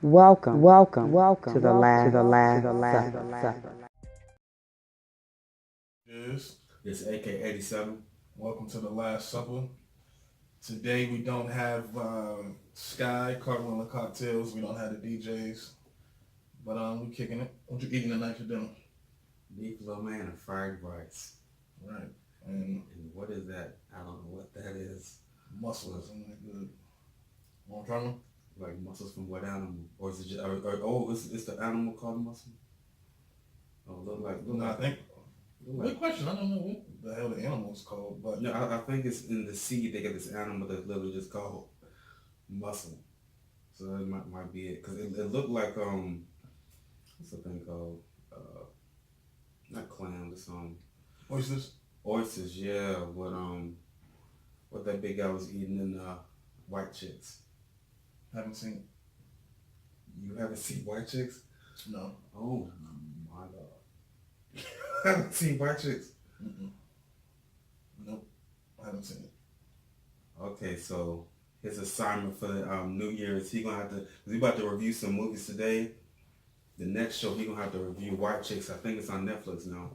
Welcome to the last supper. Yes. It's AK-87. Welcome to the Last Supper. Today we don't have Sky covering the cocktails. We don't have the DJs, but we kicking it. What you eating tonight for dinner? Beef lo mein and fried rice. Right. And what is that? I don't know what that is. mussels. Something like good. Want to try one? Like mussels from what animal? Or is it just, it's the animal called mussel? Oh, No, I think. Look Good question. I don't know what the hell the animal's called, but no, I think it's in the sea. They got this animal that's literally just called mussel. So that might be it. Because it looked like, what's the thing called? Not clams, it's oysters. oysters, yeah. What that big guy was eating in White Chicks. Haven't seen it. You haven't seen White Chicks? No. Oh my God. I haven't seen White Chicks. Mm-mm. Nope. I haven't seen it. Okay, so his assignment for the New Year is he about to review some movies today. The next show he gonna have to review White Chicks. I think it's on Netflix now.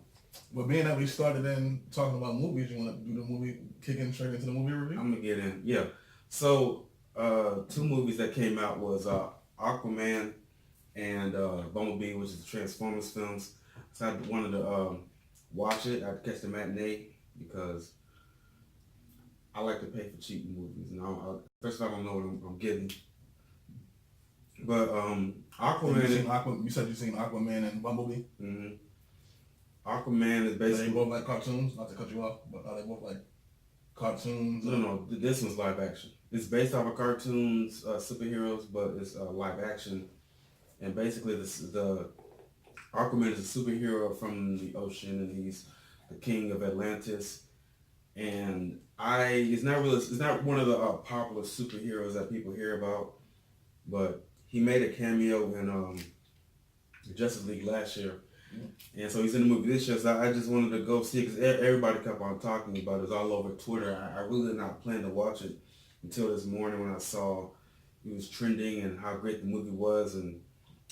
But being that we started in talking about movies, you want to do the movie, kicking straight into the movie review? I'm gonna get in. Yeah. So two movies that came out was Aquaman and Bumblebee, which is the Transformers films. So I wanted to watch it. I had to catch the matinee because I like to pay for cheap movies. And first of all, I don't know what I'm getting. But Aquaman. You said you've seen Aquaman and Bumblebee? Mm-hmm. Aquaman is Are basically. they both like cartoons? Not to cut you off, but are they both like cartoons? No. This one's live action. It's based off of cartoons, superheroes, but it's live action. And basically, the Aquaman is a superhero from the ocean, and he's the king of Atlantis. And it's not one of the popular superheroes that people hear about, but he made a cameo in Justice League last year. And so he's in the movie this year, so I just wanted to go see it because everybody kept on talking about it. It's all over Twitter. I really did not plan to watch it until this morning when I saw it was trending and how great the movie was. And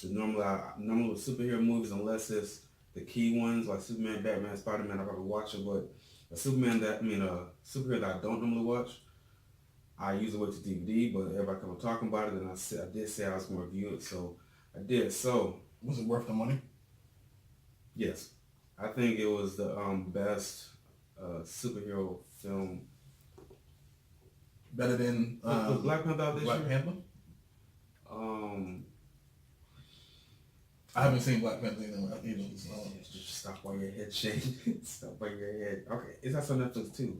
normally with superhero movies, unless it's the key ones like Superman, Batman, Spider-Man, I probably watch it. But a superhero that I don't normally watch, I usually wait to DVD. But everybody kept on talking about it, and I did say I was going to review it, so I did. So was it worth the money? Yes, I think it was the best superhero film. Better than was Black Panther out this Black year? Panther? I haven't seen Black Panther either. So. Just stop while your head shaking. Stop while your head. Okay, it's also on Netflix too.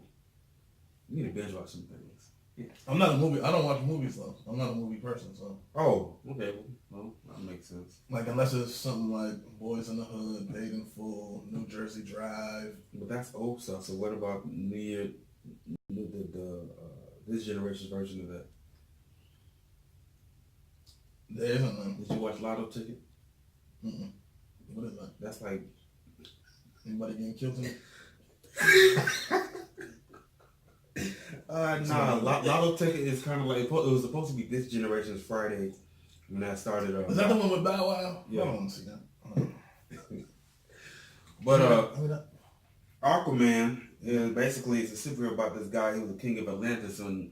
You need to binge watch some things. Yeah. I'm not a movie. I don't watch movies though. I'm not a movie person. So. Oh, okay. Well, that makes sense. Like unless it's something like Boys in the Hood, Paid in Full, New Jersey Drive. But that's old stuff. So what about this generation's version of that? There isn't none. Did you watch Lotto Ticket? Mm-mm. What is that? That's like anybody getting killed tonight? Lotto Ticket is kind of like it was supposed to be this generation's Friday when that started. Is that the one with Bow Wow? Yeah. I don't want to see that. But Aquaman is basically it's a superhero about this guy who was the king of Atlantis, and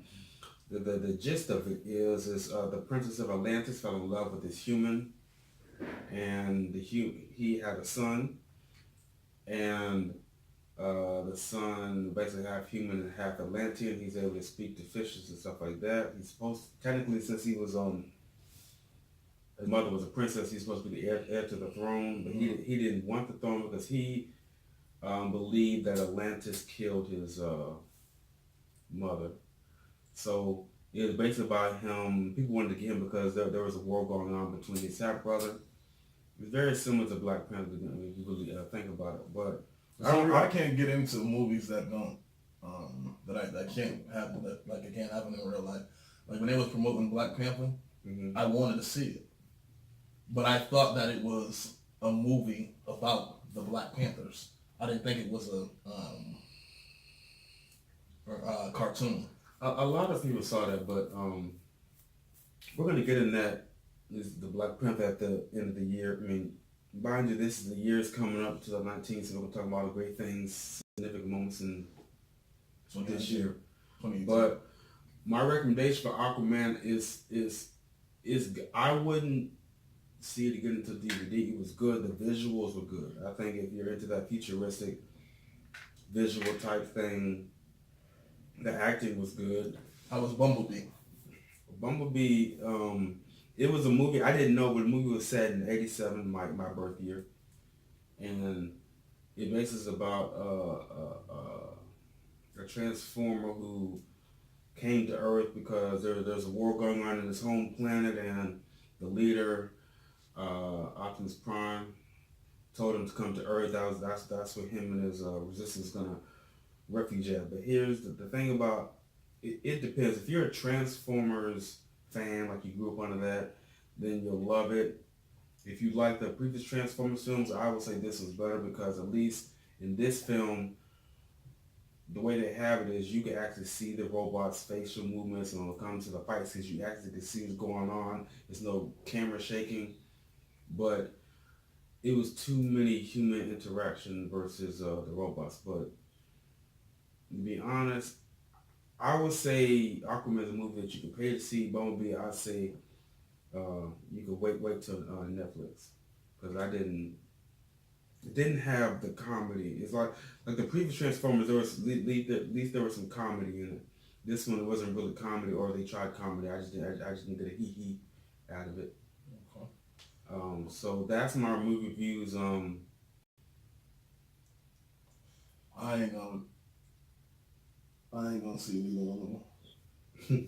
the gist of it is the princess of Atlantis fell in love with this human, and he had a son, and the son basically half human and half Atlantean. He's able to speak to fishes and stuff like that. He's technically, since he was his mother was a princess, he's supposed to be the heir to the throne, but he didn't want the throne because he believed that Atlantis killed his mother. So it was basically about him. People wanted to get him because there was a war going on between his half brother. It's very similar to Black Panther if you really think about it, but. I can't get into movies that don't that can't happen like it can't happen in real life. Like when they was promoting Black Panther, I wanted to see it, but I thought that it was a movie about the Black Panthers. I didn't think it was a cartoon. A lot of people saw that, but we're gonna get in that is the Black Panther at the end of the year. I mean, mind you, this is the year's coming up, 2019, so we're going to talk about all the great things, significant moments in this year. But my recommendation for Aquaman is I wouldn't see it again until DVD. It was good. The visuals were good. I think if you're into that futuristic visual type thing, the acting was good. How was Bumblebee? Bumblebee, it was a movie I didn't know, but the movie was set in '87, my birth year, and it bases about a transformer who came to Earth because there's a war going on in his home planet, and the leader, Optimus Prime, told him to come to Earth. That's where him and his resistance gonna refuge at. But here's the thing about it depends. If you're a Transformers fan, like you grew up under that, then you'll love it. If you like the previous Transformers films, I would say this was better because at least in this film, the way they have it is you can actually see the robot's facial movements, and when it comes to the fight scenes, you actually can see what's going on. There's no camera shaking, but it was too many human interaction versus the robots. But to be honest, I would say Aquaman is a movie that you can pay to see. Bumblebee, I'd say you could wait till Netflix, because it didn't have the comedy. It's like the previous Transformers, there was at least there was some comedy in it. This one, it wasn't really comedy, or they tried comedy. I just needed a hee out of it. Okay. So that's my movie reviews. I ain't gonna see neither one of them.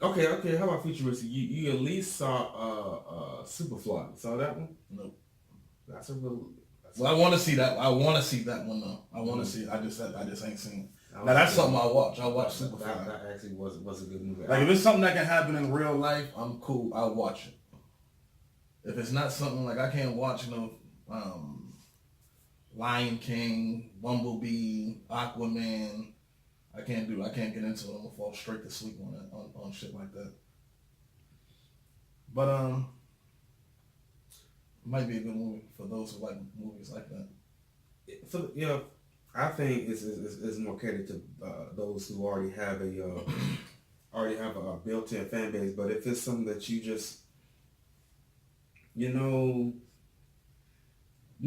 Okay. How about futuristic? You at least saw Superfly. Saw that one? Nope. That's a real. Well, I want to see that. I want to see that one though. I want to see it. I just ain't seen it. Now that's something I watch. I watch Superfly. That actually was a good movie. Like if it's something that can happen in real life, I'm cool. I'll watch it. If it's not something like I can't watch, Lion King, Bumblebee, Aquaman, I can't get into it. I'm gonna fall straight to sleep on shit like that. But it might be a good movie for those who like movies like that. I think it's more catered to those who already have a built-in fan base. But if it's something that you just, you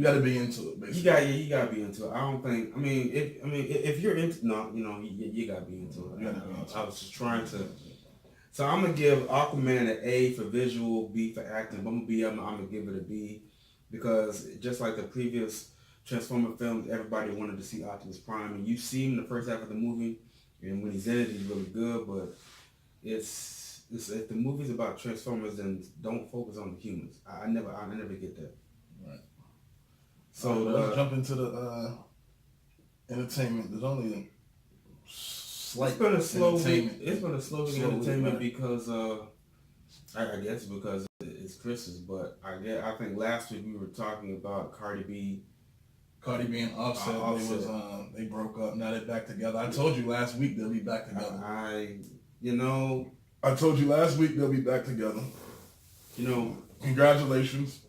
got to be into it, basically. You gotta be into it. I don't think. If you're into, you gotta be into it. I was just trying to. So I'm gonna give Aquaman an A for visual, B for acting. Bumblebee, I'm gonna give it a B, because just like the previous Transformer films, everybody wanted to see Optimus Prime, and you see him in the first half of the movie, and when he's in it, he's really good. But it's if the movie's about Transformers, then don't focus on the humans. I never get that. Right. So let's jump into the entertainment. There's only a slight It's been a slow entertainment. week. It's been a slow week of entertainment because I guess because it's Christmas. But I think last week we were talking about Cardi B and Offset. They broke up. Now they're back together. I told you last week they'll be back together. I told you last week they'll be back together. Congratulations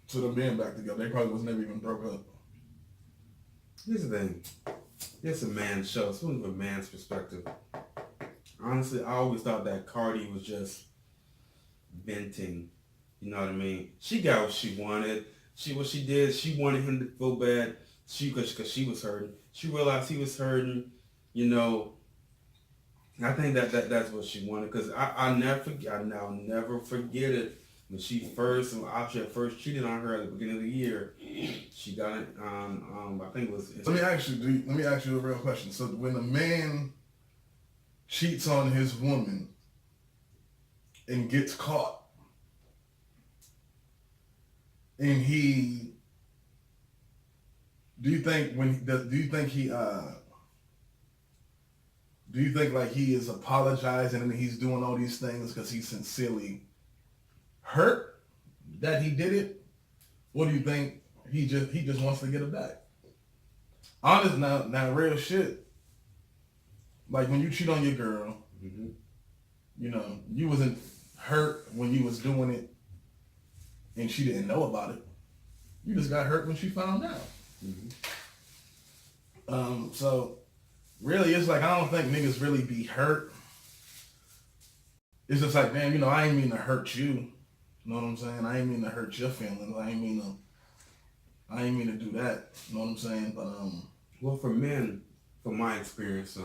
to them being back together. They probably was never even broke up. Here's the thing. It's a man's show. It's from a man's perspective. Honestly, I always thought that Cardi was just venting. You know what I mean? She got what she wanted. What she did, she wanted him to feel bad. Because she was hurting. She realized he was hurting. I think that's what she wanted. Because I'll never forget it. When Offset first cheated on her at the beginning of the year, she got it on, I think it was... Let me ask you a real question. So when a man cheats on his woman and gets caught, and do you think like he is apologizing and he's doing all these things because he's sincerely hurt that he did it? Or do you think he just wants to get it back? Honest now real shit. Like when you cheat on your girl, mm-hmm. You wasn't hurt when you was doing it and she didn't know about it. You just got hurt when she found out. So really, it's like I don't think niggas really be hurt. It's just like, man, you know, I ain't mean to hurt you. You know what I'm saying? I ain't mean to hurt your feelings. I ain't mean to do that. You know what I'm saying? But well, for men, from my experience,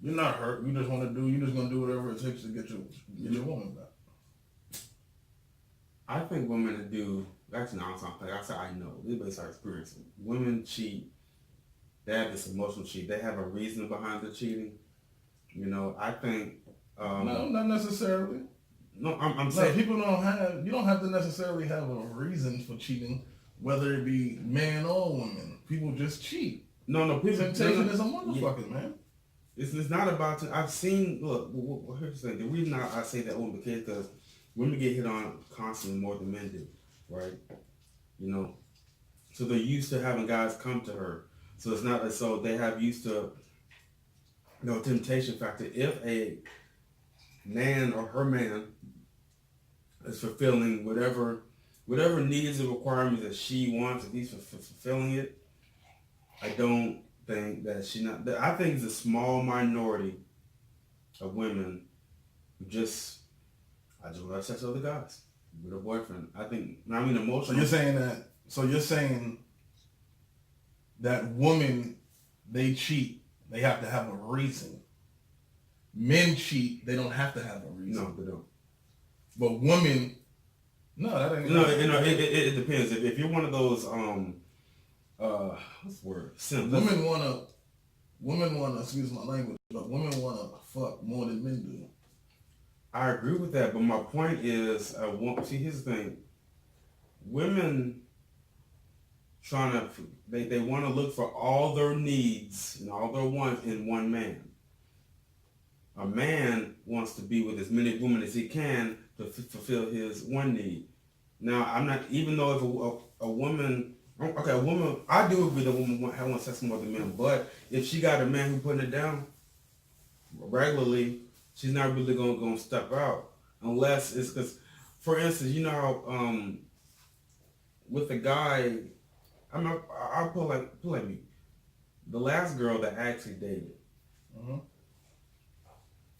you're not hurt. You just gonna do whatever it takes to get your woman back. I think women that do, actually, no, I'm talking, I say I know. This is based on experience. Women cheat. They have this emotional cheat. They have a reason behind the cheating. You know, I think. No, not necessarily. No, I'm saying people you don't have to necessarily have a reason for cheating, whether it be man or woman. People just cheat. No, people. Temptation is a motherfucker, man. It's not about. I've seen. Look, here's the thing. The reason I say that women because women get hit on constantly more than men do, right? You know, so they're used to having guys come to her. So it's not so they have used to. No temptation factor. If a man or her man is fulfilling whatever needs and requirements that she wants, if he's fulfilling it, I don't think that I think it's a small minority of women who I just want to have sex with other guys with a boyfriend. I mean emotional. So you're saying that women, they cheat, they have to have a reason. Men cheat, they don't have to have a reason. No, they don't. But women, no, that ain't. No, it depends. If you're one of those what's the word? Simp. Women wanna, excuse my language, but women wanna fuck more than men do. I agree with that, but my point is, here's the thing. Women they want to look for all their needs and all their wants in one man. A man wants to be with as many women as he can to fulfill his one need. Now, I'm not, even though if a woman, I do agree that a woman wants sex more than men, but if she got a man who putting it down regularly, she's not really going to step out unless it's because, for instance, you know how with a guy, I'll put like me, the last girl that I actually dated.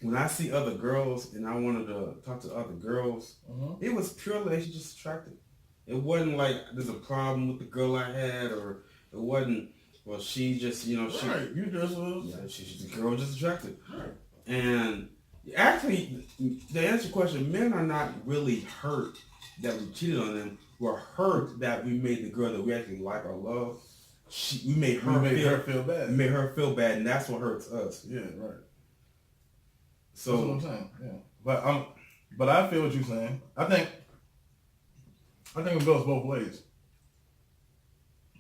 When I see other girls and I wanted to talk to other girls, it was purely she's just attracted. It wasn't like there's a problem with the girl I had, or it wasn't. Well, she just, you know, right. You just was. Yeah, the girl was just attracted. Right. And actually, to answer your question, men are not really hurt that we cheated on them. We're hurt that we made the girl that we actually like or love. We made her feel bad. We made her feel bad, and that's what hurts us. Yeah, right. So that's what I'm saying. Yeah, but I feel what you're saying. I think it goes both ways.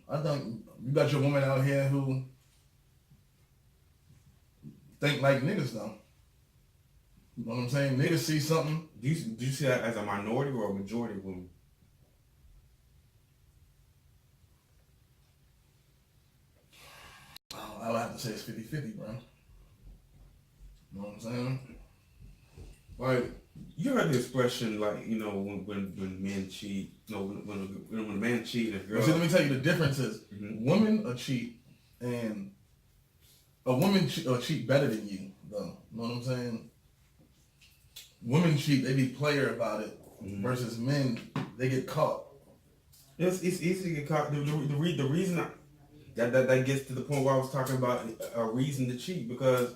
I think you got your woman out here who think like niggas though. You know what I'm saying? Niggas see something. Do you see that as a minority or a majority of women? Oh, I would have to say it's 50-50, bro. You know what I'm saying? Like, you heard the expression, like, you know, when men cheat, when a man cheat and a girl. See, let me tell you the difference is women are cheat, and a woman cheat better than you, though. You know what I'm saying? Women cheat, they be player about it, versus men, they get caught. It's easy to get caught. The reason that gets to the point where I was talking about a reason to cheat, because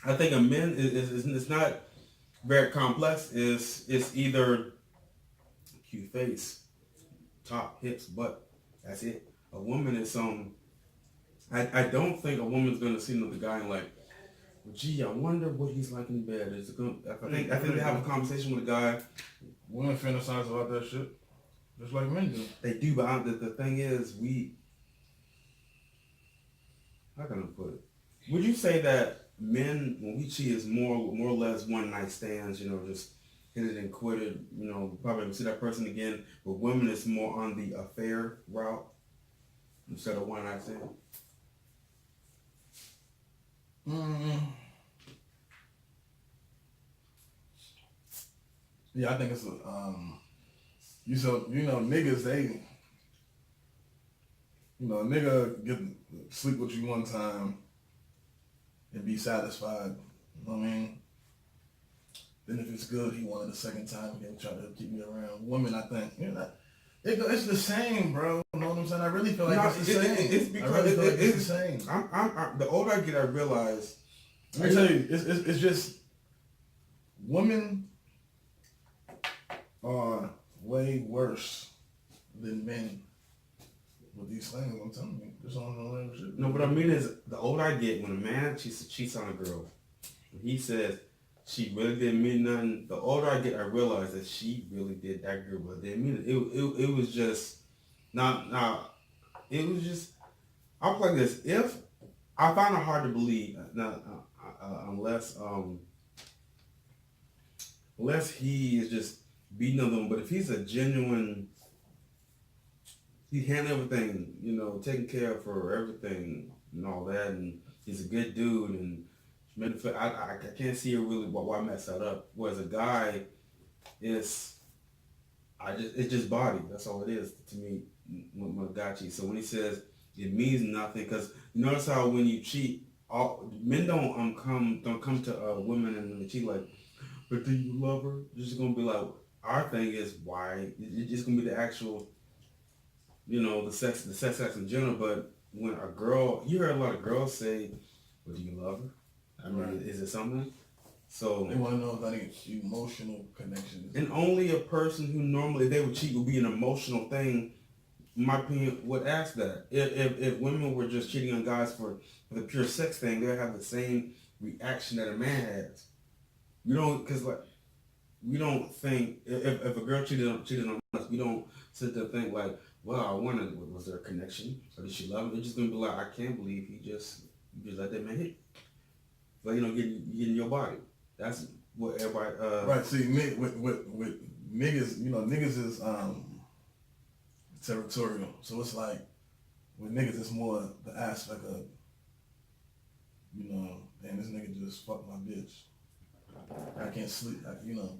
I think a man is not very complex. It's either cute face, top, hips, butt. That's it. A woman is I don't think a woman's gonna see another guy and like, well, gee, I wonder what he's like in bed. I think they have a conversation with a guy. Women fantasize about that shit, just like men do. They do, but the thing is, how can I put it? Would you say that men, when we cheat, is more or less one night stands, you know, just hit it and quit it, you know, probably never see that person again, but women is more on the affair route instead of one night stand? Yeah, I think it's niggas a nigga get sleep with you one time and be satisfied. You know what I mean? Then if it's good, he wanted a second time and then try to keep me around. Women, I think, it's the same, bro. You know what I'm saying? I really feel like it's the same. It's because I really feel like it's the same. The older I get, I realize. Let me tell you, it's just women are way worse than men with these things. I'm telling you, this on the shit. No, what I mean is, the older I get, when a man cheats on a girl, he says she really didn't mean nothing. The older I get, I realize that she really did that girl, but didn't mean it. It was just not. It was just. I'll play this. If I find it hard to believe, unless he is just beating on them, but if he's a genuine, he handled everything, taking care of her, everything and all that, and he's a good dude, and I can't see really why mess that up. Whereas a guy it's just body. That's all it is to me when a guy cheats. So when he says it means nothing, because you notice how when you cheat, men don't come to women and cheat like, but do you love her? It's just gonna be like, our thing is why. It's just gonna be the actual, the sex acts in general. But when a girl, you heard a lot of girls say, well, do you love her? I mean, right. Is it something? So they want to know if that emotional connection. And only a person who normally they would cheat would be an emotional thing, in my opinion, would ask that. If women were just cheating on guys for the pure sex thing, they'd have the same reaction that a man has. We don't think if a girl cheated on us, we don't sit there and think like, well, I wondered, was there a connection, or did she love him? They're just gonna be like, I can't believe you just let that man hit. But getting your body. That's what everybody. Right. See, with niggas, niggas is territorial. So it's like with niggas, it's more the aspect of, damn, this nigga just fucked my bitch. I can't sleep.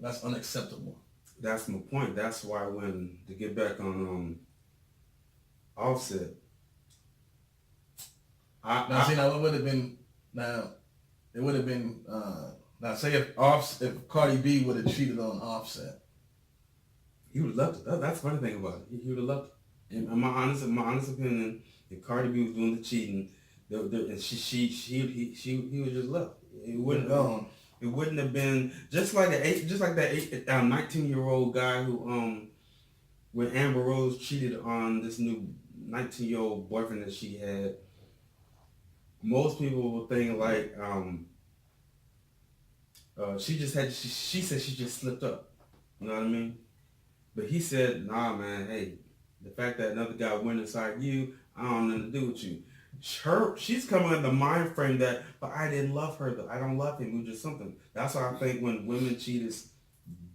That's unacceptable. That's my point. That's why to get back on Offset. It would have been say if Cardi B would have cheated on Offset, he would have loved it. That's the funny thing about it. He would have loved it. In my honest opinion, if Cardi B was doing the cheating, he would just left. It wouldn't have been just like that 19-year-old guy who when Amber Rose cheated on this new 19-year-old boyfriend that she had. Most people will think like she said she just slipped up. You know what I mean? But he said, nah, man, hey, the fact that another guy went inside you, I don't have nothing to do with you. She's coming in the mind frame that, but I didn't love her, though. I don't love him. It was just something. That's why I think when women cheat, it's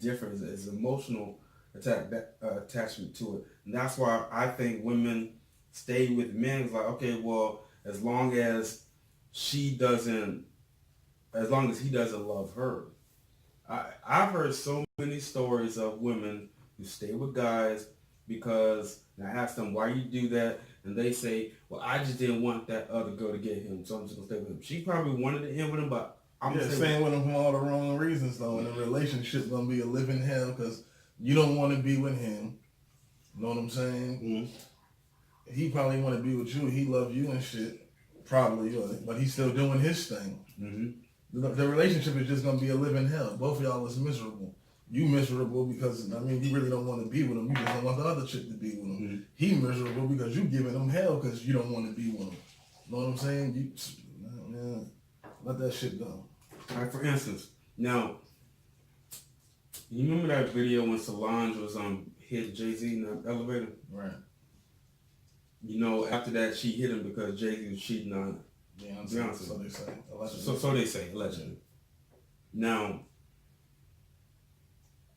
different. It's emotional attachment to it. And that's why I think women stay with men. It's like, okay, well, as long as he doesn't love her. I've heard so many stories of women who stay with guys because, and I ask them, why you do that? And they say, well, I just didn't want that other girl to get him, so I'm just going to stay with him. She probably wanted to end with him, but I'm staying with him for all the wrong reasons, though. And the relationship's going to be a living hell because you don't want to be with him. You know what I'm saying? Mm-hmm. He probably want to be with you. He love you and shit, probably, but he's still doing his thing. Mm-hmm. The relationship is just going to be a living hell. Both of y'all is miserable. You miserable because, you really don't want to be with him. You just don't want the other chick to be with him. Mm-hmm. He miserable because you giving him hell because you don't want to be with him. You know what I'm saying? Let that shit go. All right, for instance, now, you remember that video when Solange was hit Jay-Z in the elevator? Right. After that, she hit him because Jay-Z was cheating on Beyonce. So they say. Allegedly. So they say, allegedly. Now,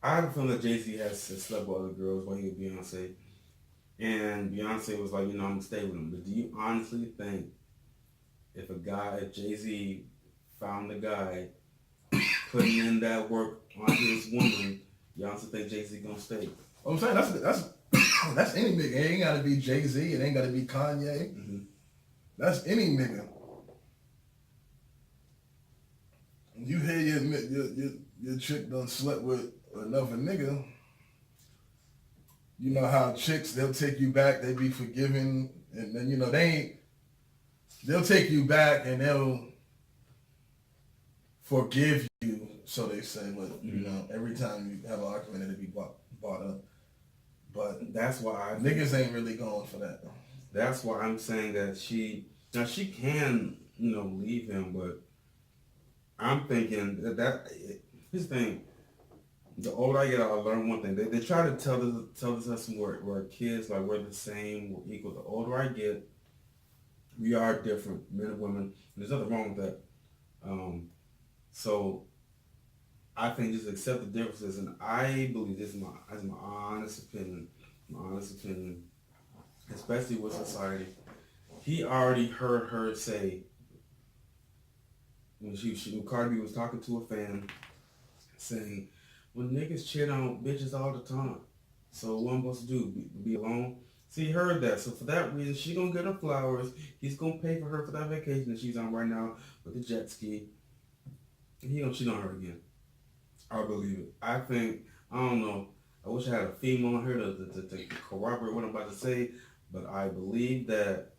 I have a feeling that Jay-Z has slept with other girls while he was Beyonce. And Beyonce was like, I'm going to stay with him. But do you honestly think if Jay-Z found a guy putting in that work on his woman, Y'all also think Jay-Z gonna stay? I'm saying that's that's any nigga. It ain't gotta be Jay-Z. It ain't gotta be Kanye. Mm-hmm. That's any nigga. You hear your chick done slept with another nigga. You know how chicks, they'll take you back, they be forgiving, and then, you know, they'll take you back and they'll forgive you, so they say, but, you know, every time you have an argument, it'll be brought up. But that's why niggas ain't really going for that. That's why I'm saying that she can, you know, leave him, but I'm thinking that his thing. The older I get, I learn one thing. They try to tell us we're kids, like we're the same, we're equal. The older I get, we are different, men and women. There's nothing wrong with that. So I think just accept the differences, and I believe this is my honest opinion. My honest opinion, especially with society. He already heard her say when when Cardi B was talking to a fan, saying, "When niggas cheat on bitches all the time, so what I'm supposed to do? Be alone?" See, he heard that, so for that reason, she gonna get her flowers. He's gonna pay for her for that vacation that she's on right now with the jet ski. And he gonna cheat on her again. I believe it. I think, I don't know. I wish I had a female on here to corroborate what I'm about to say, but I believe that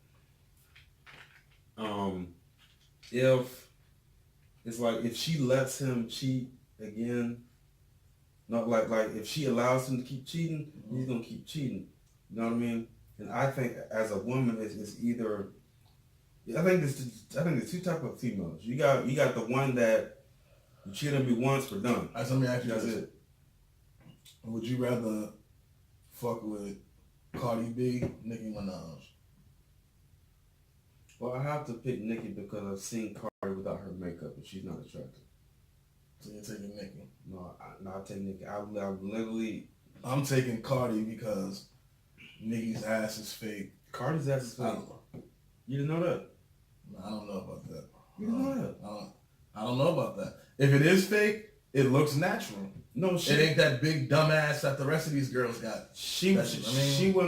if it's like if she lets him cheat again, not like if she allows him to keep cheating, he's gonna keep cheating. You know what I mean? And I think as a woman, it's either I think there's two types of females. You got the one that you cheat on me once, we're done. Let me ask you That's this. it. Would you rather fuck with Cardi B, Nicki Minaj? Well, I have to pick Nicki because I've seen Cardi without her makeup and she's not attractive. So you're taking Nicki? No, I'll take Nicki. I'm taking Cardi because Nicki's ass is fake. Cardi's ass is fake. You didn't know that? No, I don't know about that. You didn't know that? I don't know about that. If it is fake, it looks natural. No, it ain't that big dumbass that the rest of these girls got. She went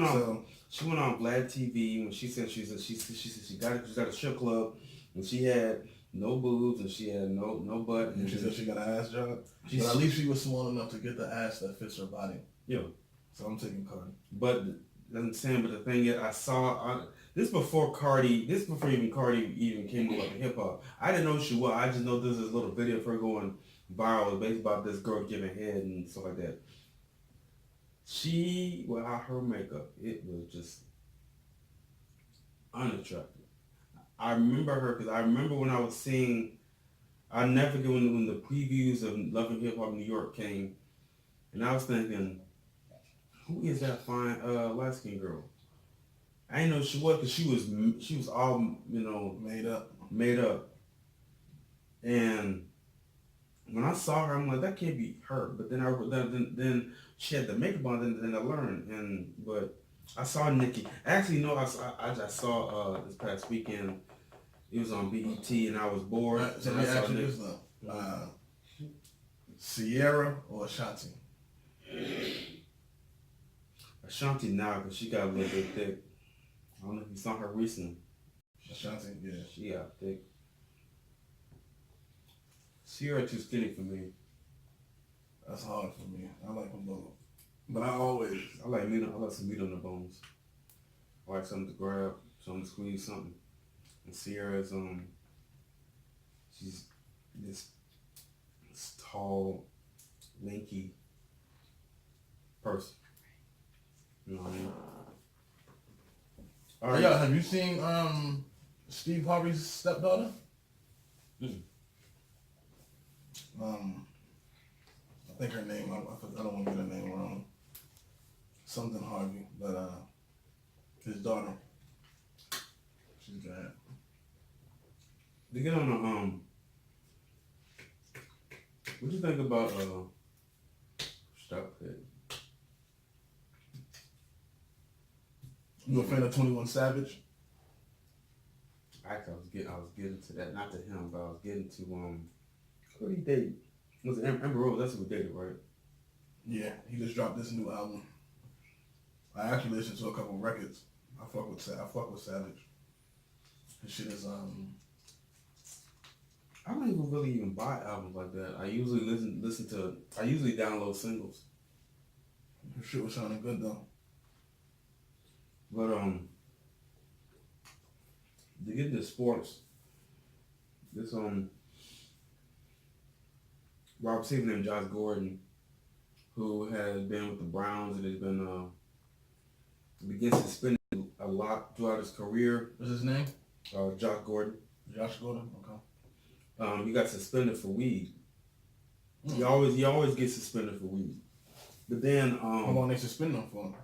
on Vlad TV when she said she got a strip club and she had no boobs and she had no butt and she said she got an ass job. But at least she was small enough to get the ass that fits her body. Yeah. So I'm taking Cardi. But I'm saying, but the thing is, this before Cardi even came up with hip hop. I didn't know who she was. I just know there's this little video of her going viral, based about this girl giving head and stuff like that. She, without her makeup, it was just unattractive. I remember her because I remember when I was seeing, I never forget when the previews of Love and Hip Hop New York came, and I was thinking, who is that fine light skinned girl? I didn't know who she was because she was all, you know, made up. And when I saw her, I'm like, that can't be her. But then she had the makeup on, then I learned. But I saw Nicki. Actually, no, I saw this past weekend. It was on BET, and I was bored. So let me ask you this though: Sierra or Ashanti? Ashanti now, because she got a little bit thick. I don't know if you saw her recently. Ashanti, yeah. She got thick. Sierra too skinny for me. That's hard for me. I like them both. But I like meat. I like some meat on the bones. I like something to grab, something to squeeze, something. And Sierra's she's this tall, lanky person. You know what I mean? All right. Yeah, have you seen Steve Harvey's stepdaughter? I think her name, I don't want to get her name wrong. Something Harvey, but his daughter, she's bad. To get on the what do you think about stop it? You a fan of 21 Savage? Actually, I was getting to that, not to him, but I was getting to who did he date? Was it Amber Rose? That's who dated, right? Yeah, he just dropped this new album. I actually listened to a couple records. I fuck with Savage. His shit is I don't even really buy albums like that. I usually listen to. I usually download singles. his shit was sounding good though. But to get into sports, this wide receiver named Josh Gordon, who has been with the Browns and has been gets suspended a lot throughout his career. What's his name? Josh Gordon. Josh Gordon. Okay. He got suspended for weed. He always gets suspended for weed. But then how long they suspend him for?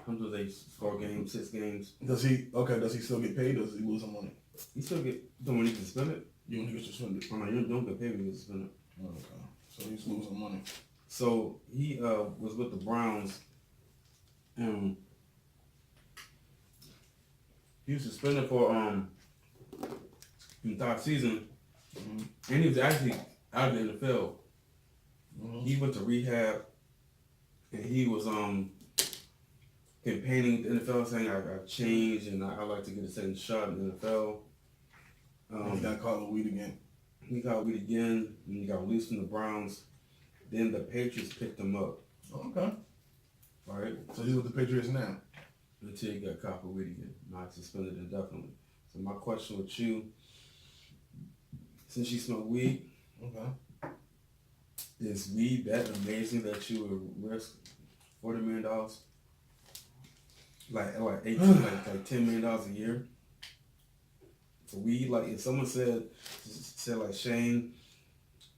Until they 4 games, 6 games. Does he still get paid or does he lose some money? He still get when he get suspended. You when he gets suspended. Oh no, you don't get paid when you get suspended. Oh, okay. So he's losing money. So he was with the Browns. He was suspended for the entire season, and he was actually out of the NFL. He went to rehab, and he was campaigning with the NFL, saying I changed and I like to get a second shot in the NFL. He got caught with weed again. He got weed again, and he got released from the Browns. Then the Patriots picked him up. Okay. All right. So he's with the Patriots now. Until he got caught with weed again, not suspended indefinitely. So my question with you, since you smoke weed, okay, is weed that amazing that you would risk $40 million? Like 18, like $10 million a year for weed? Like if someone said like, Shane,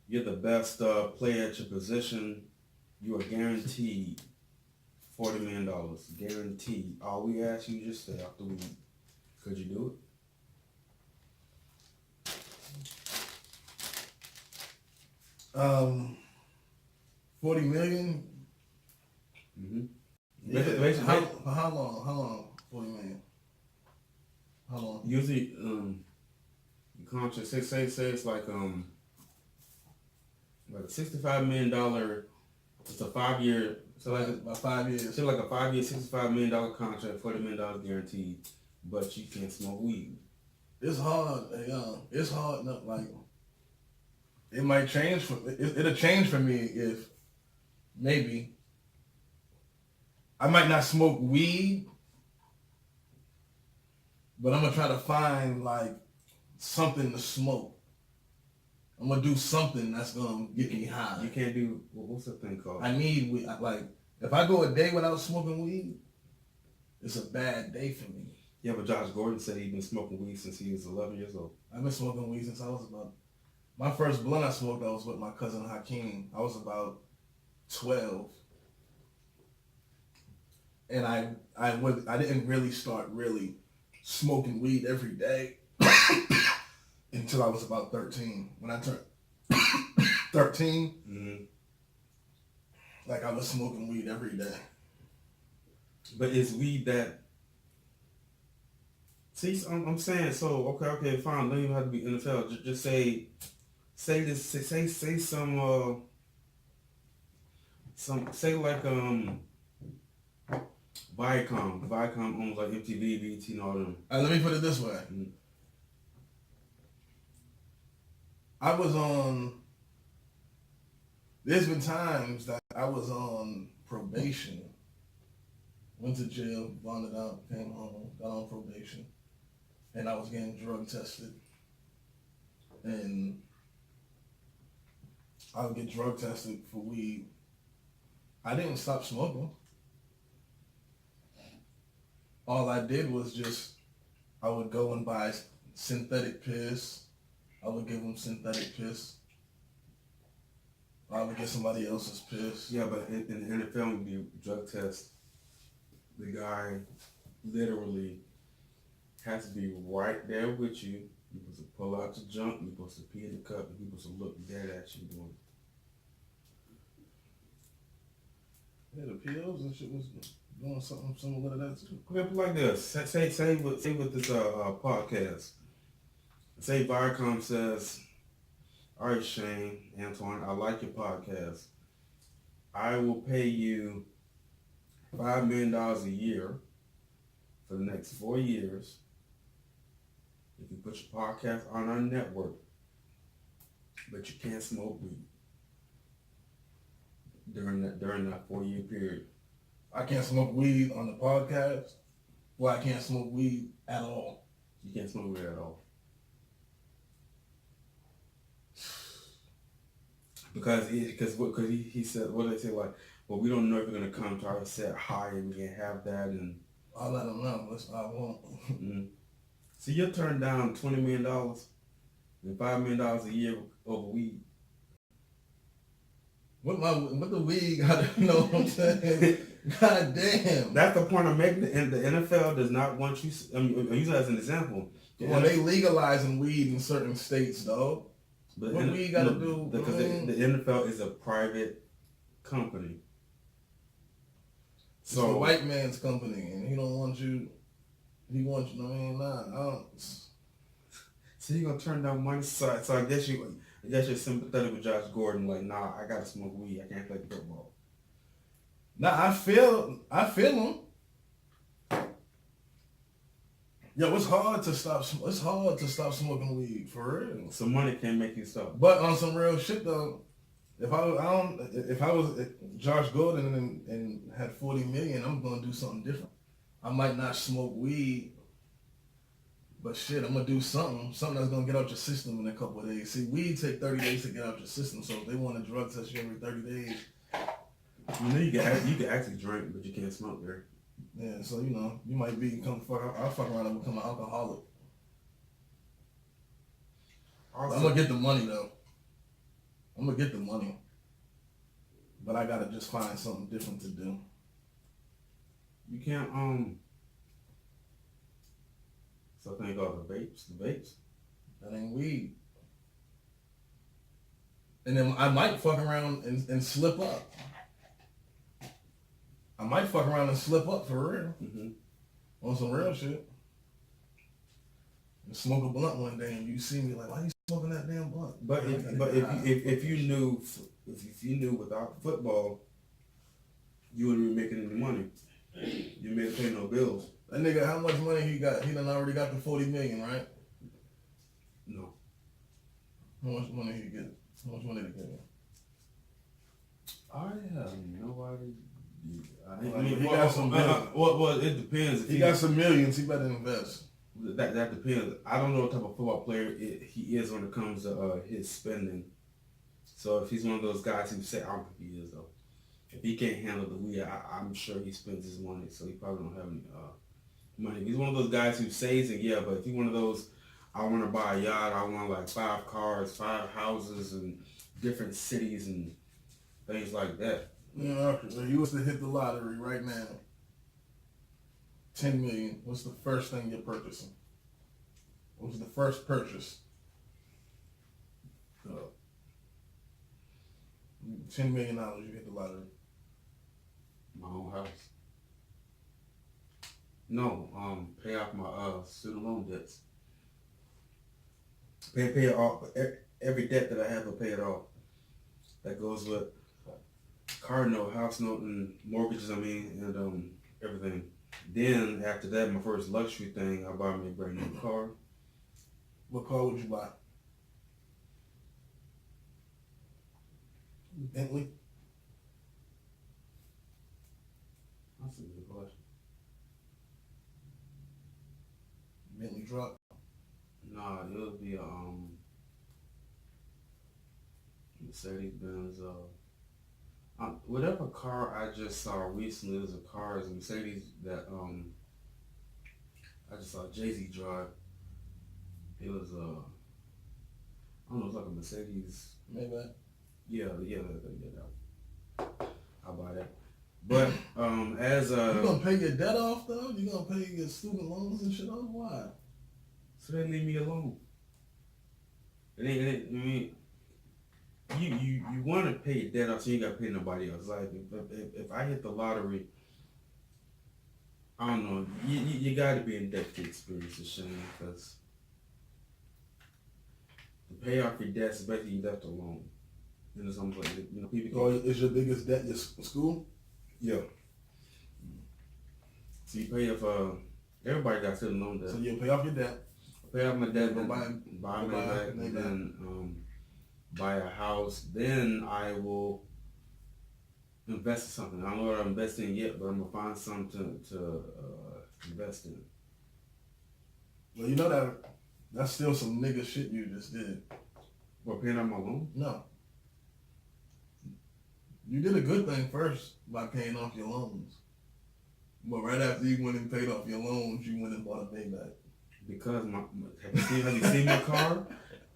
you're the best player at your position, you are guaranteed $40 million, guaranteed. All we ask you is just stay off the weed. Could you do it? 40 million. Mm-hmm. Yeah. How long? 40 million. How long? Usually, the contract say it's like a $65 million. It's a 5-year. So like about 5 years. So like a 5-year, $65 million contract, $40 million guaranteed, but you can't smoke weed. It's hard. It's hard. Not like it might change it'll change for me if maybe I might not smoke weed, but I'm gonna try to find like something to smoke. I'm gonna do something that's gonna get me high. You can't do what's that thing called? I need weed. Like if I go a day without smoking weed, it's a bad day for me. Yeah, but Josh Gordon said he'd been smoking weed since he was 11 years old. I've been smoking weed since I was about. My first blunt I smoked, I was with my cousin Hakeem. I was about 12, and I didn't really start really smoking weed every day until I was about 13. When I turned 13, like I was smoking weed every day. But is weed that? See, I'm saying so. Okay, fine. Don't even have to be NFL. Just say this. Say some. Say like Viacom. Viacom owns like MTV, BET, and all them. Let me put it this way. I was on. There's been times that I was on probation. Went to jail, bonded out, came home, got on probation, and I was getting drug tested. And I would get drug tested for weed. I didn't stop smoking. All I did was I would go and buy synthetic piss. I would give them synthetic piss. I would get somebody else's piss. Yeah, but in the NFL, when you do drug tests, the guy literally has to be right there with you. You're supposed to pull out your junk. You're supposed to pee in the cup. And you're supposed to look dead at you doing it. Yeah, the pills and shit was doing something similar to that too. Okay, like this. Say with this podcast. Say Viacom says, "All right, Shane, Antoine, I like your podcast. I will pay you $5 million a year for the next 4 years if you put your podcast on our network, but you can't smoke weed during that 4-year period. I can't smoke weed on the podcast. Well, I can't smoke weed at all. You can't smoke weed at all. Because he said, what did they say, like, well, we don't know if you're going to come to our set high and we can have that. And I'll let them know. I won't. Mm-hmm. So you'll turn down $20 million and $5 million a year over weed. What the weed got to, you know what I'm saying? God damn. That's the point I'm making. And the NFL does not want you, I use that as an example. Well, they legalizing weed in certain states, though. But what weed got to do? Because the NFL is a private company. So it's a white man's company, and he don't want you. He wants you. I mean, nah. So you're gonna turn down money. So I guess you're sympathetic with Josh Gordon. Like, nah, I gotta smoke weed. I can't play football. Nah, I feel him. Yo, it's hard to stop smoking weed, for real. So money can't make you stop. But on some real shit though, if I was Josh Gordon and had 40 million, I'm gonna do something different. I might not smoke weed, but shit, I'm gonna do something that's gonna get out your system in a couple of days. See, weed take 30 days to get out your system, so if they want to drug test you every 30 days. You know, you can actually drink, but you can't smoke there. Yeah, so you know, you might I'll fuck around and become an alcoholic. Also, I'm gonna get the money though. I'm gonna get the money. But I gotta just find something different to do. You can't something called the vapes. That ain't weed. And then I might fuck around and slip up. I might fuck around and slip up for real. Mm-hmm. On some real shit. And smoke a blunt one day and you see me like, why you smoking that damn blunt? But if you knew without football, you wouldn't be making any money. You may pay no bills. That nigga, how much money he got? He done already got the 40 million, right? No. How much money he get? How much money they get him? I have no idea. He got some millions. Well, it depends. If he got some millions, he better invest. That depends. I don't know what type of football player he is when it comes to his spending. So if he's one of those guys who say, I don't think he is though. If he can't handle the weed, I'm sure he spends his money, so he probably don't have any money. If he's one of those guys who saves it, yeah, but if he's one of those, I want to buy a yacht, I want like 5 cars, 5 houses, and different cities and things like that. You know, if you was to hit the lottery right now, 10 million, what's the first thing you're purchasing? What was the first purchase? $10 million, you hit the lottery. My own house. No, pay off my student loan debts. Pay it off. Every debt that I have, I'll pay it off. That goes with car note, house note, and mortgages. And everything. Then after that, my first luxury thing, I buy me a brand new car. What car would you buy? Bentley? That's a good question. Bentley truck? Nah, it would be Mercedes Benz. Whatever car I just saw recently, there's a Mercedes that I just saw Jay-Z drive. It was I don't know, it's like a Mercedes. Maybe. Yeah, I'll buy that. But as you gonna pay your debt off though? You gonna pay your student loans and shit off? Why? So they leave me alone. You want to pay your debt off, so you got to pay nobody else. Like if I hit the lottery, I don't know. You got to be in debt to experience the shame, because to pay off your debts, basically you left alone. And it's almost like, you know, people. So is your biggest debt your school? Yeah. So you pay off. Everybody got student loan debt. So you'll pay off your debt. Pay off my debt. Go Then buy my back, and then buy a house. Then I will invest in something. I don't know what I'm investing in yet, but I'm gonna find something to invest in. Well, you know that's still some nigga shit you just did. What, paying off my loan? No. You did a good thing first by paying off your loans. But right after you went and paid off your loans, you went and bought a Maybach. Because have you seen my car?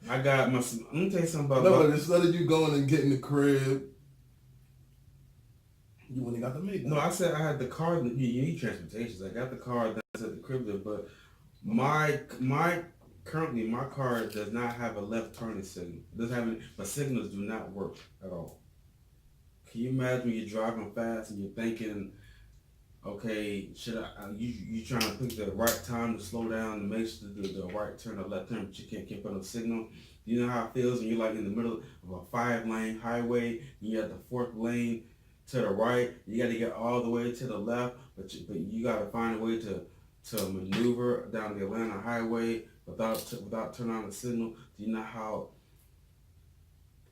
I got my. Let me tell you something about. No, but instead of you going and getting the crib, you went and got the Maybach. No, I said I had the car. You need transportation. I got the car that's at the crib there, but currently my car does not have a left turning signal. It doesn't have any. My signals do not work at all. Can you imagine when you're driving fast and you're thinking, okay, should you trying to pick the right time to slow down and make sure the right turn or left turn, but you can't keep on a signal? You know how it feels when you're like in the middle of a 5-lane highway, and you're at the 4th lane to the right, you got to get all the way to the left, but you got to find a way to maneuver down the Atlanta highway without turning on the signal. Do you know how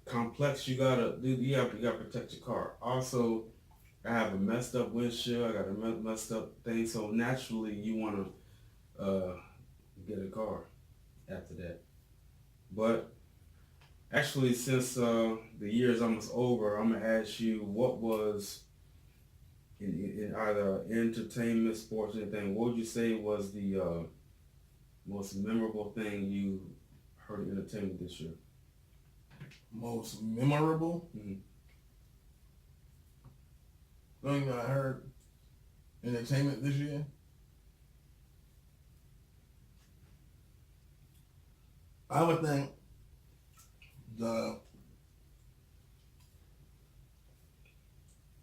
complex you gotta do? You gotta protect your car. Also, I have a messed up windshield. I got a messed up thing. So naturally, you want to get a car after that. But actually, since the year is almost over, I'm gonna ask you what was in either entertainment, sports, anything. What would you say was the most memorable thing you heard in entertainment this year? Most memorable? Mm-hmm. Thing that I heard entertainment this year? I would think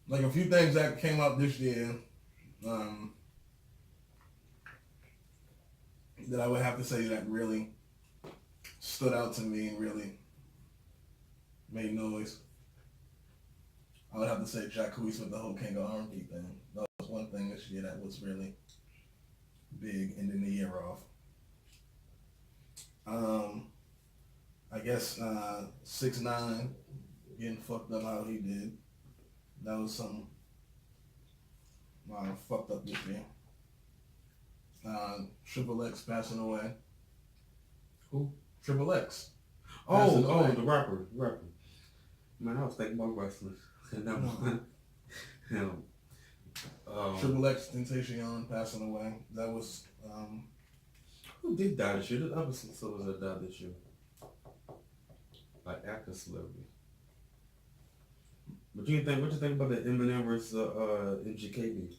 like a few things that came out this year that I would have to say that really stood out to me and really made noise. I would have to say Jacquees with the whole King of R&B thing. That was one thing this year that was really big, ending the year off. I guess 6ix9ine getting fucked up how he did. That was something fucked up this year. Triple X passing away. Who? Triple X. The rapper. Man, I was thinking about wrestlers. Triple X Tentacion passing away. That was who did die this year? The other celebrities that died this year, like actor celebrities. What you think about the Eminem versus MGK?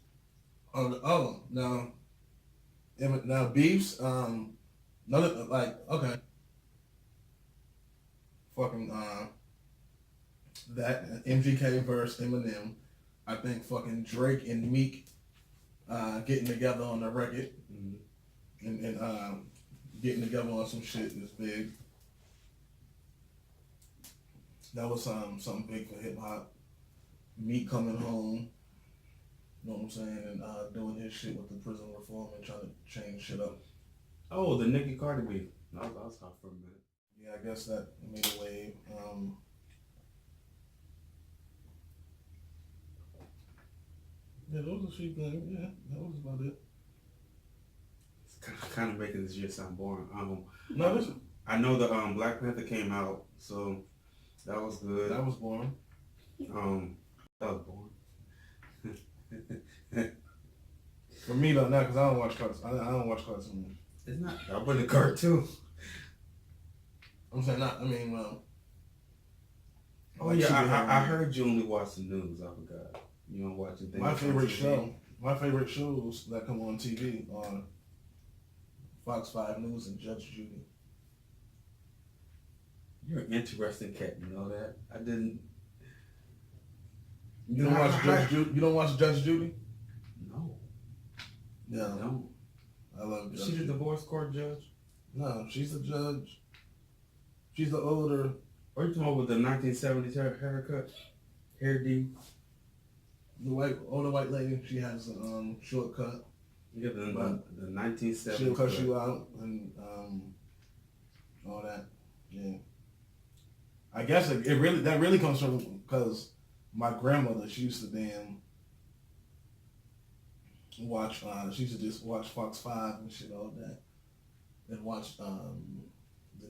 Now beefs. Another okay. Fucking that MGK versus Eminem. I think fucking Drake and Meek getting together on the record and getting together on some shit is big. That was something big for hip hop. Meek coming home, you know what I'm saying, and doing his shit with the prison reform and trying to change shit up. Oh, the Nicki Cardi B. I was hot for a minute. Yeah, I guess that made a wave. Yeah, those are a few things. Yeah, that was about it. It's kind of making this year sound boring. No, listen. I know the Black Panther came out, so that was good. That was boring. That was boring. For me though, now because I don't watch cartoons. I don't watch cartoons. It's not. I put the cartoon. I'm saying not. I mean, well. Oh yeah, I heard you only watch the news. I forgot. You don't watch anything. My favorite shows that come on TV are Fox 5 News and Judge Judy. You're an interesting cat. You know that? I didn't. You don't watch Judge Judy? You don't watch Judge Judy? No. Yeah. No. I love Judge She's Judy. a divorce court judge? No, she's a judge. She's the older Are you talking about with the 1970s haircut? Hairdo? The older white lady, she has a shortcut. Yeah, the 1970s. She'll cut you out and all that. Yeah. I guess that really comes from because my grandmother, she used to watch. She used to just watch Fox 5 and shit all that, and watch the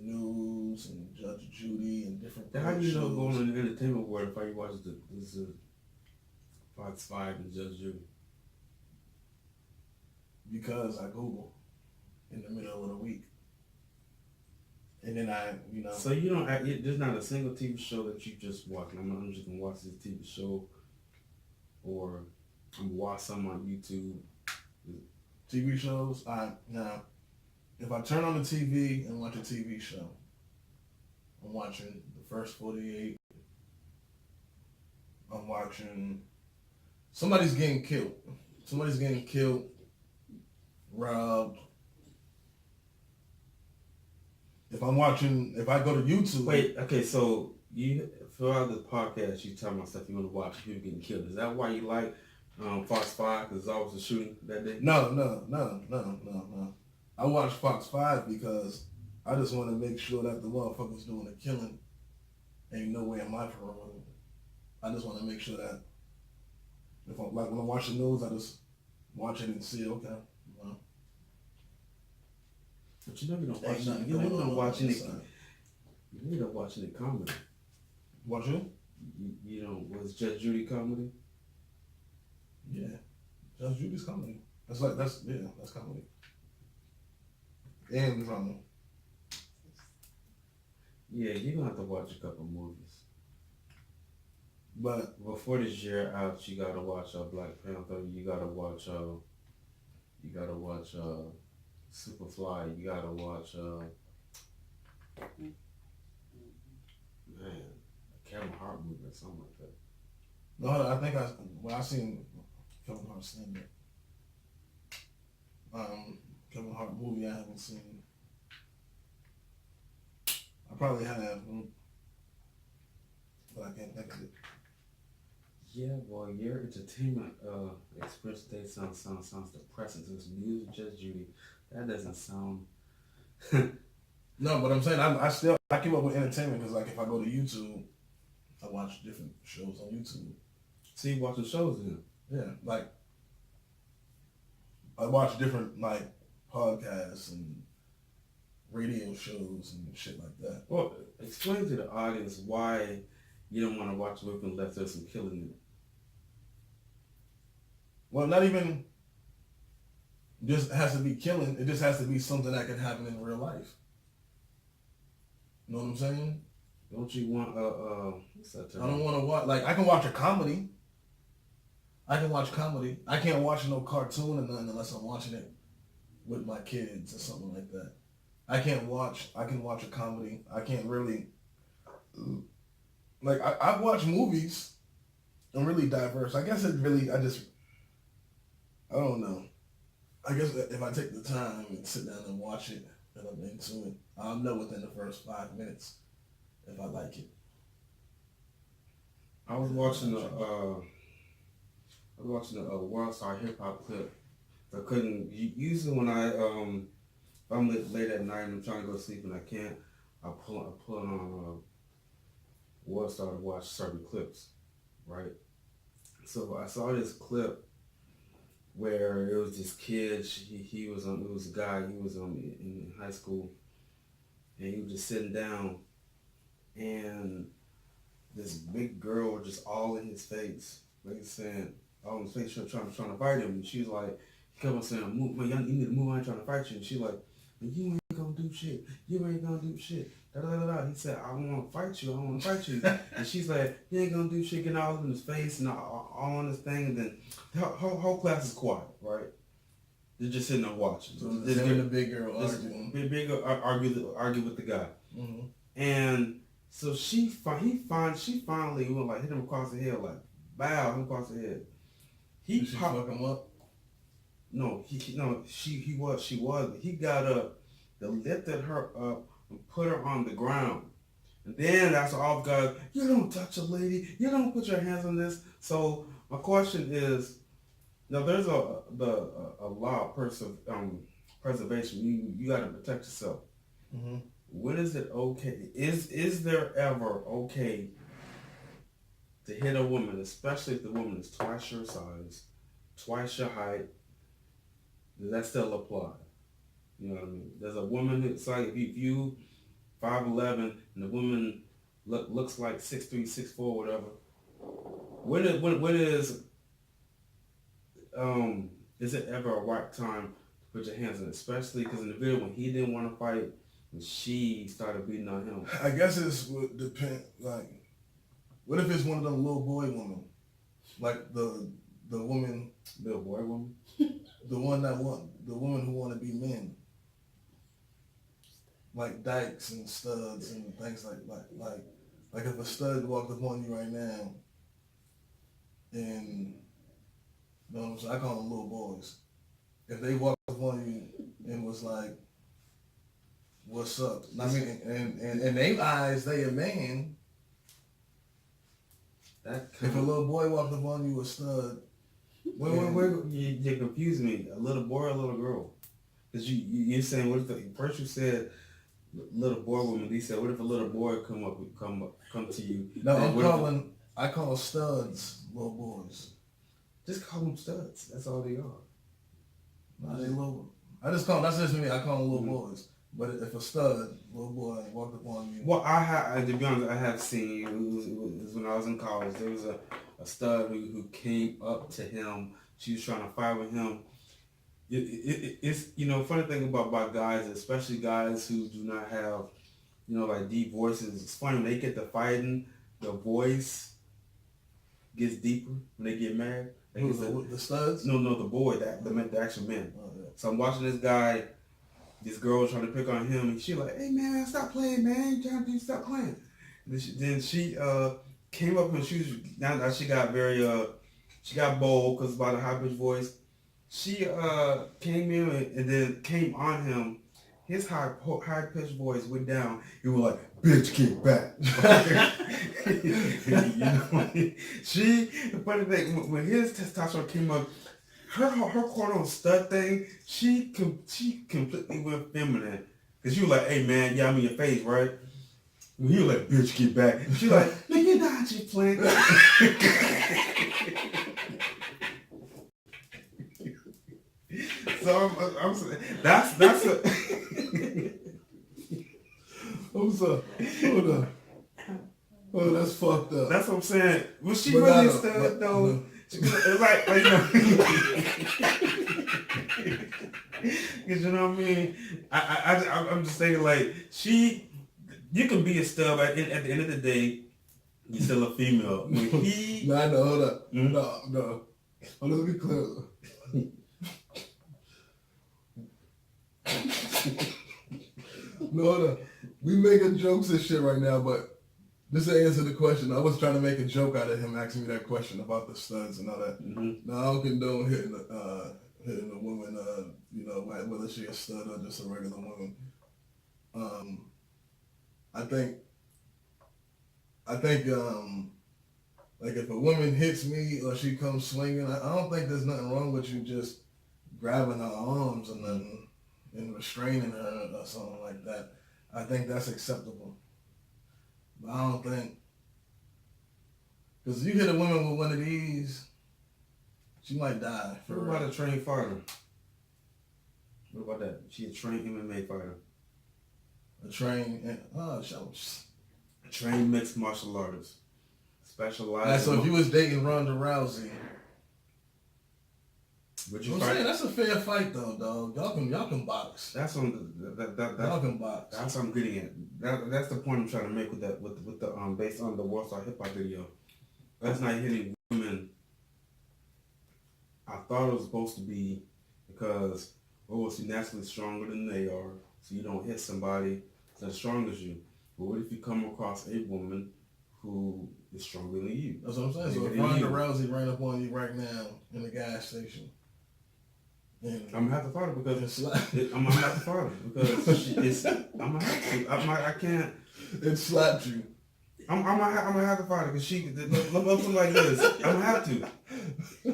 news and Judge Judy and different. How do you know shows. going in the entertainment world if you watch this Fox 5 and Judge Judy? Because I Google in the middle of the week. And then So you don't. There's not a single TV show that you just watch. I'm just gonna watch this TV show, or I'm gonna watch some on YouTube. TV shows. Now, if I turn on the TV and watch a TV show, I'm watching the first 48. I'm watching somebody's getting killed. Somebody's getting killed, robbed. If I go to YouTube. Wait, okay, so you throughout the podcast, you talking about stuff you want to watch, people getting killed. Is that why you like Fox 5? Because there's always a shooting that day? No. I watch Fox 5 because I just want to make sure that the motherfuckers doing the killing ain't nowhere in my perimeter. I just want to make sure that when I watch the news, I just watch it and see, okay. But you know you don't watch it. You don't watch any. You don't watch any comedy. Watch who? You know, was Judge Judy comedy? Yeah, Judge Judy's comedy. That's comedy. And drama. Yeah, you're gonna have to watch a couple movies. But before this year out, you gotta watch Black Panther. You gotta watch Superfly. You gotta watch Kevin Hart movie or something like that. No, I think I seen Kevin Hart stand up. Kevin Hart movie I haven't seen. I probably have, but I can't think of it. Yeah, well, your entertainment experience today sounds depressing. So it's music, Judge Judy. That doesn't sound. No, but I'm saying I keep up with entertainment because if I go to YouTube, I watch different shows on YouTube. So you watching shows then? Yeah, I watch different podcasts and radio shows and shit like that. Well, explain to the audience why you don't want to watch Whip unless there's some killing in it. Well, not even just has to be killing. It just has to be something that can happen in real life. You know what I'm saying? Don't you want what's that term? I don't want to watch. I can watch a comedy. I can watch comedy. I can't watch no cartoon or nothing unless I'm watching it with my kids or something like that. I can watch a comedy. I can't really. I watch movies. I'm really diverse. I guess I don't know. I guess if I take the time and sit down and watch it and I'm into it, I'll know within the first 5 minutes if I like it. I was watching the World Star Hip Hop clip. I couldn't. Usually when I'm late at night and I'm trying to go to sleep and I can't, I pull it on World Star to watch certain clips, right? So I saw this clip where it was this kid. It was a guy. He was in high school, and he was just sitting down, and this big girl was just all in his face, saying all in his face, trying to fight him. And she was like, he kept on saying, "Move, man, you need to move. I ain't trying to fight you." And she like, "You ain't gonna do shit. You ain't gonna do shit." Da, da, da, da. He said, "I don't want to fight you. I don't want to fight you." And she's like, "You ain't gonna do shit," getting all in his face and all on this thing. And then the whole class is quiet, right? They're just sitting there watching. So the big girl arguing. Big girl argue with the guy. Mm-hmm. And so she finally went hit him across the head, bow him across the head. Did she fuck him up? No, she was. He got up, they lifted her up and put her on the ground. And then that's all God. You don't touch a lady. You don't put your hands on this. So my question is, now there's a law of preservation. You got to protect yourself. Mm-hmm. When is it okay? Is there ever okay to hit a woman, especially if the woman is twice your size, twice your height? Does that still apply? You know what I mean? There's a woman. It's like if you 5'11" and the woman looks like 6'3", 6'4", whatever. When is it ever a right time to put your hands on it? Especially because in the video when he didn't want to fight and she started beating on him. I guess it would depend. Like, what if it's one of them little boy women, like the woman, Little boy woman. the woman who want to be men, like dykes and studs and things like if a stud walked up on you right now, and you know what I'm saying? I call them little boys. If they walked up on you and was like, "What's up?" I mean, and in their eyes, they a man. If a little boy walked up on you, a stud. Wait, you confuse me. A little boy or a little girl? Because you're saying, what if first you said little boy woman, he said, what if a little boy come to you? No, I call studs little boys. Just call them studs. That's all they are. No, they little. That's just me. I call them little boys. But if a stud, little boy, walked up on you. Well, to be honest, I have seen, it was when I was in college, there was a stud who came up to him. She was trying to fight with him. It's, funny thing about guys, especially guys who do not have, like deep voices. It's funny when they get to fighting, the voice gets deeper when they get mad. The studs? No, the boy, the actual men. Oh, yeah. So I'm watching this guy. This girl was trying to pick on him, and she like, "Hey man, stop playing, man! You trying to stop playing." And then she came up and she was now she got she got bold because about a high pitched voice. She came in and then came on him. His high pitched voice went down. He was like, "Bitch, get back!" The funny thing when his testosterone came up. Her quote on stud thing, she completely went feminine. Cause she was like, "Hey man, yeah, I'm in your face, right?" And he was like, "Bitch, get back." And she like, "No, you're not just playing." So I'm saying that's a. I'm sorry. Hold on. Oh, that's fucked up. That's what I'm saying. Was she really a stud though? No. Like because you know what I mean. I'm just saying like you can be a stud, but at the end of the day, you're still a female. When no, I know. Hold up. No. Hold on, let me clear. No, hold up. We making jokes and shit right now, but. Just to answer the question, I was trying to make a joke out of him asking me that question about the studs and all that. Mm-hmm. No, I don't condone hitting a woman, whether she a stud or just a regular woman. I think, like if a woman hits me or she comes swinging, I don't think there's nothing wrong with you just grabbing her arms or nothing and restraining her or something like that. I think that's acceptable. But I don't think, because you hit a woman with one of these, she might die. What about a trained fighter? What about that? She a trained MMA fighter. A trained mixed martial artist. Specialized. Right, so if you was dating Ronda Rousey, would you I'm saying that's a fair fight though, dog. Y'all can box. That's on y'all can box. That's what I'm getting at. That's the point I'm trying to make with the based on the Warsaw hip hop video. That's not hitting women. I thought it was supposed to be because she's naturally stronger than they are, so you don't hit somebody that's as strong as you. But what if you come across a woman who is stronger than you? That's what I'm saying. So if Ronda Rousey ran up on you right now in the gas station. I'm gonna have to fight her because I'm gonna have to fight her because I'm gonna have to. I can't. and slapped you. I'm gonna have to fight her because let me put it like this. I'm gonna have to,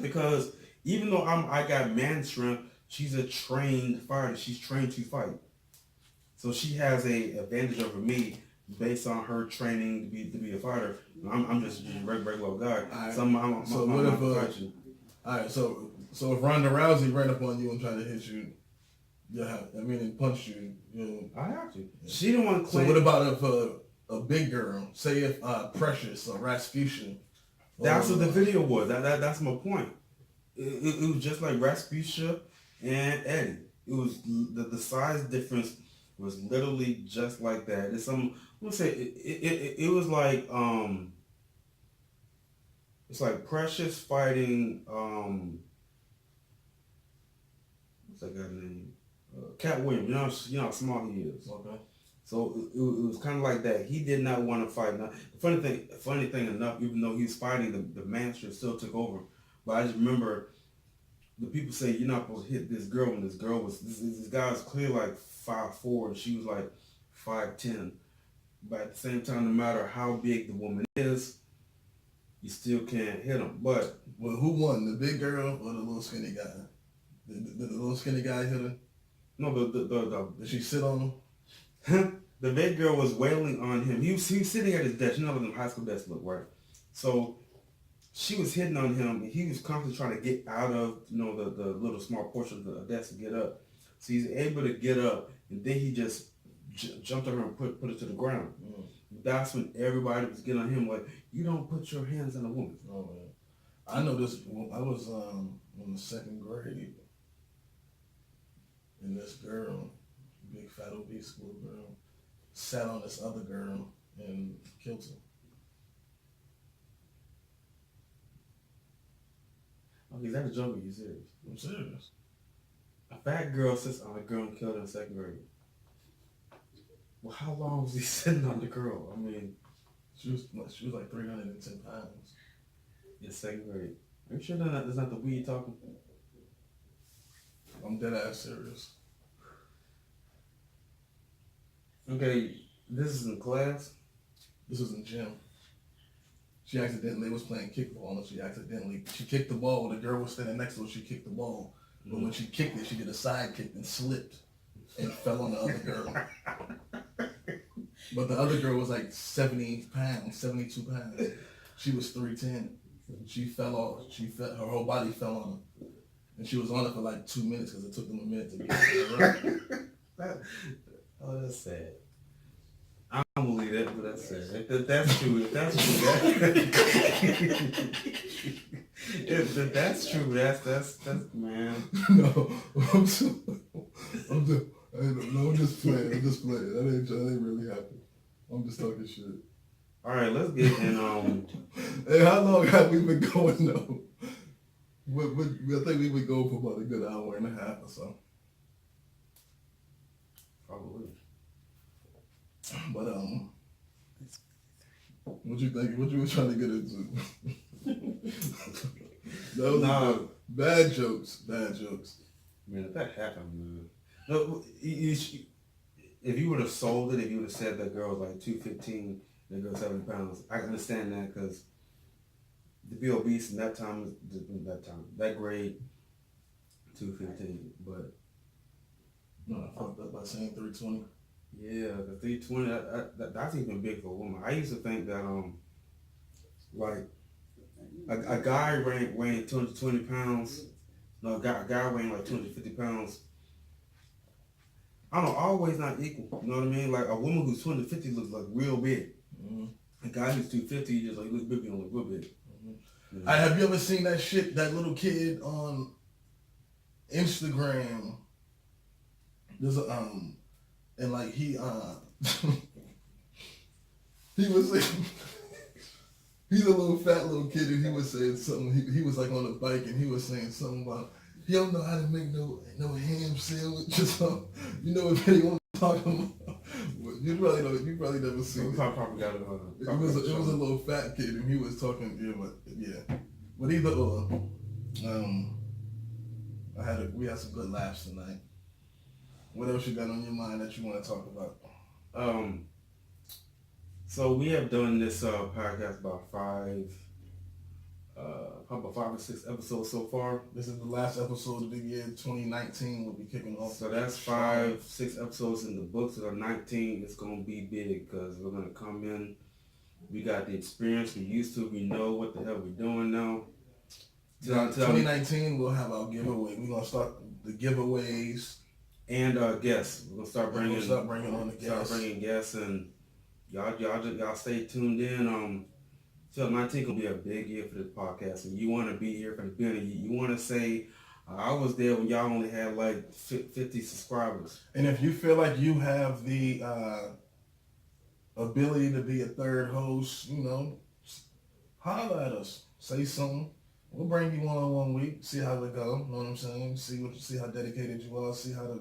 because even though I got man strength, she's a trained fighter. She's trained to fight, so she has a advantage over me based on her training to be a fighter. I'm just a regular guy. Right. So what if all right, so if Ronda Rousey ran up on you and tried to hit you, and punched you, I have to. She didn't want to claim. So what about if a big girl, say if Precious or Rasputia? That's what the video was. That's my point. It was just like Rasputia and Eddie. It was the size difference was literally just like that. It's I'm gonna say it was like it's like Precious fighting what's that guy's name? Cat Williams. You know how small he is. Okay. So it was kind of like that. He did not want to fight. Now, the funny thing enough, even though he was fighting, the master still took over. But I just remember the people say you're not supposed to hit this girl when this girl was this guy was clearly like 5'4" and she was like 5'10". But at the same time, no matter how big the woman is, you still can't hit them. But who won, the big girl or the little skinny guy? Did the little skinny guy hit her? No, did she sit on him? The big girl was wailing on him. He was sitting at his desk. You know how them high school desks look, right? So she was hitting on him, and he was constantly trying to get out of the little small portion of the desk to get up. So he's able to get up, and then he just jumped on her and put it to the ground. Mm. That's when everybody was getting on him like, you don't put your hands on a woman. Oh man, I know this. I was in the second grade, and this girl, big fat obese school girl, sat on this other girl and killed her. Okay, is that a joke or are you serious? I'm serious. A fat girl sits on a girl and killed her in second grade. Well, how long was he sitting on the girl? I mean, she was like 310 pounds. In second grade. Are you sure that's not the weed talking? I'm dead ass serious. Okay, this is in class? This was in gym. She accidentally was playing kickball and she kicked the ball. The girl was standing next to her, she kicked the ball. But when she kicked it, she did a side kick and slipped and fell on the other girl. But the other girl was like 70 pounds, 72 pounds. She was 310. She fell off. Her whole body fell on her. And she was on it for like 2 minutes because it took them a minute to get her up. Oh, that's sad. I don't believe that, but that's sad. If that's true, if that's true, that's man. No, I'm just playing. That ain't really happened. I'm just talking shit. All right, let's get in. Hey, how long have we been going though? I think we would go for about a good hour and a half or so. Probably. But what you think? What you were trying to get into? That was bad jokes. Man, if that happened, man. No, if you would have sold it, if you would have said that girl was like 215, that girl 70 pounds, I can understand that because to be obese in that grade, 215. But no, I fucked up by saying 320. Yeah, the 320, that's even big for a woman. I used to think that like a guy weighing 220 pounds, no, a guy weighing like 250 pounds, I don't know, always not equal. You know what I mean? Like a woman who's 250 looks like real big. Mm-hmm. A guy who's 250 just like looks big, he don't look real big. Mm-hmm. Yeah. Have you ever seen that shit? That little kid on Instagram. There's a and like he he was saying, he's a little fat little kid and he was saying something. He was like on a bike and he was saying something about he don't know how to make no ham sandwich or something. You know what anyone talking about? You probably never seen it. It was a little fat kid and he was talking. But either or, we had some good laughs tonight. What else you got on your mind that you want to talk about? So we have done this podcast about probably 5 or 6 episodes so far. This is the last episode of the year 2019. We'll be kicking off. So that's 5, 6 episodes in the books. So 19, it's gonna be big because we're gonna come in. We got the experience. We used to. We know what the hell we're doing now. 2019, we'll have our giveaway. We're gonna start the giveaways and guests. We're gonna start bringing on the guests. Start bringing guests, and y'all stay tuned in. 2019 gonna be a big year for this podcast, and you want to be here from the beginning. You want to say, I was there when y'all only had like 50 subscribers. And if you feel like you have the ability to be a third host, holler at us. Say something. We'll bring you on 1 week. See how it go. You know what I'm saying? See how dedicated you are. See how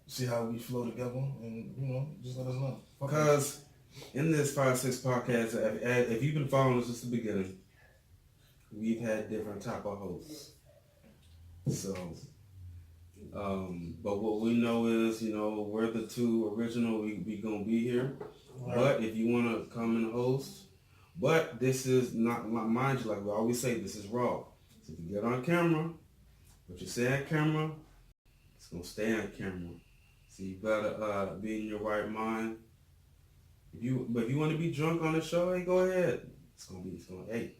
see how we flow together, and just let us know. Because in this 5-6 podcast, if you've been following us since the beginning, we've had different type of hosts. So, but what we know is, we're the two original. We gonna be here. Right. But if you want to come and host, but this is not, mind you, like we always say, this is raw. So if you get on camera, what you say on camera, it's gonna stay on camera. So you better be in your right mind. If you want to be drunk on the show, hey, go ahead. Hey,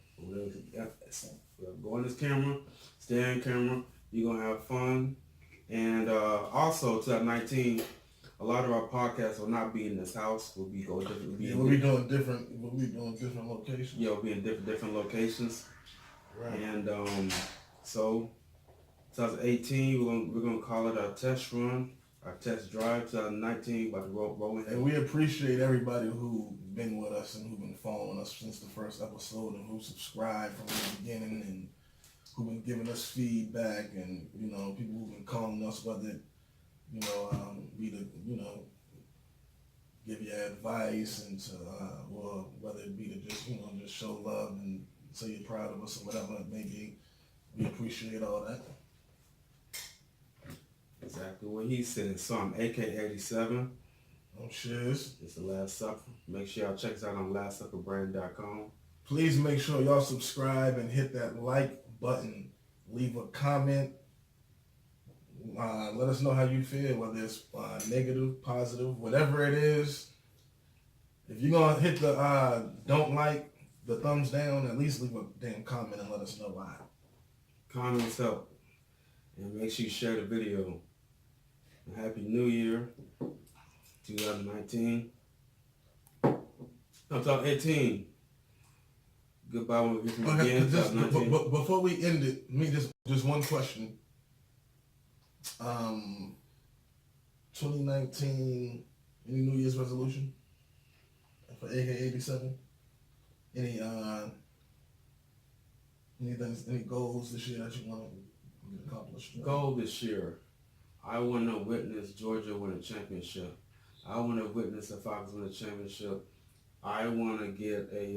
go on this camera, stay on camera. You're gonna have fun, and also 2019, a lot of our podcasts will not be in this house. We'll be doing different locations. Yeah, we'll be in different locations. Right. And so 2018, we're gonna call it our test run. Our test drive 2019 about to roll in. And we appreciate everybody who's been with us and who's been following us since the first episode and who subscribed from the beginning and who've been giving us feedback and, people who've been calling us, whether it, be to, give you advice and to, or whether it be to just, just show love and say you're proud of us or whatever it may be. We appreciate all that. Exactly what he said. So I'm AK87. I'm Shiz. It's the Last Supper. Make sure y'all check us out on LastSupperBrand.com. Please make sure y'all subscribe and hit that like button. Leave a comment. Let us know how you feel, whether it's negative, positive, whatever it is. If you're going to hit the don't like, the thumbs down, at least leave a damn comment and let us know why. Comments help. And make sure you share the video. And Happy New Year, 2019. I'm talking 18. Goodbye when we get again. But before we end it, just one question. 2019, any New Year's resolution for AK87? Any goals this year that you want to accomplish? Goal this year. I want to witness Georgia win a championship. I want to witness the Falcons win a championship. I want to get I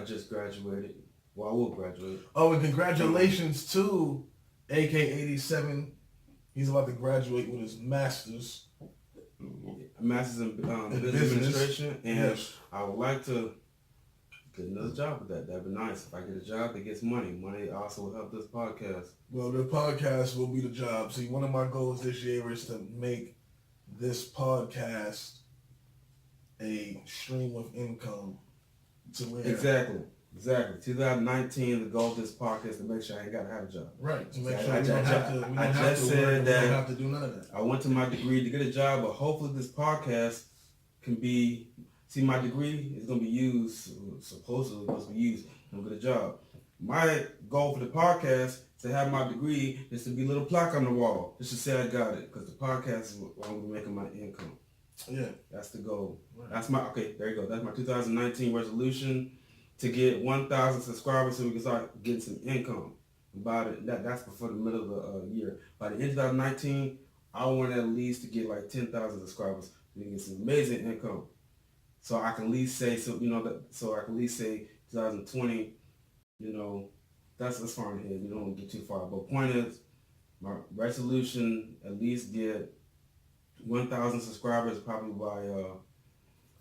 just graduated. Well, I will graduate. Oh, and congratulations to AK87. He's about to graduate with his master's. Master's in business administration. And yes. I would like to get another job with that. That'd be nice. If I get a job that gets money. Money also will help this podcast. Well, the podcast will be the job. See, one of my goals this year is to make this podcast a stream of income to where... Exactly. 2019, the goal of this podcast is to make sure I ain't got to have a job. Right. To make sure we don't have to do none of that. I went to my degree to get a job, but hopefully this podcast can be... See, my degree is going to be used, supposedly supposed to be used, and get a job. My goal for the podcast is to have my degree, is to be a little plaque on the wall, just to say I got it, because the podcast is what I'm going to be making my income. Yeah. That's the goal. Right. Okay, there you go. That's my 2019 resolution, to get 1,000 subscribers so we can start getting some income. That's before the middle of the year. By the end of 2019, I want at least to get like 10,000 subscribers so we can get some amazing income. So I can at least say, so I can at least say 2020, that's far ahead. You don't want to get too far. But point is, my resolution, at least get 1,000 subscribers probably by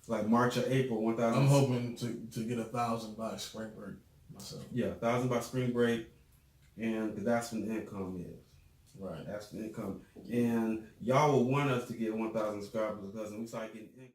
like March or April, 1,000. I'm hoping to get 1,000 by spring break myself. Yeah, 1,000 by spring break, and that's when the income is. Right. That's the income. And y'all will want us to get 1,000 subscribers because when we start getting income.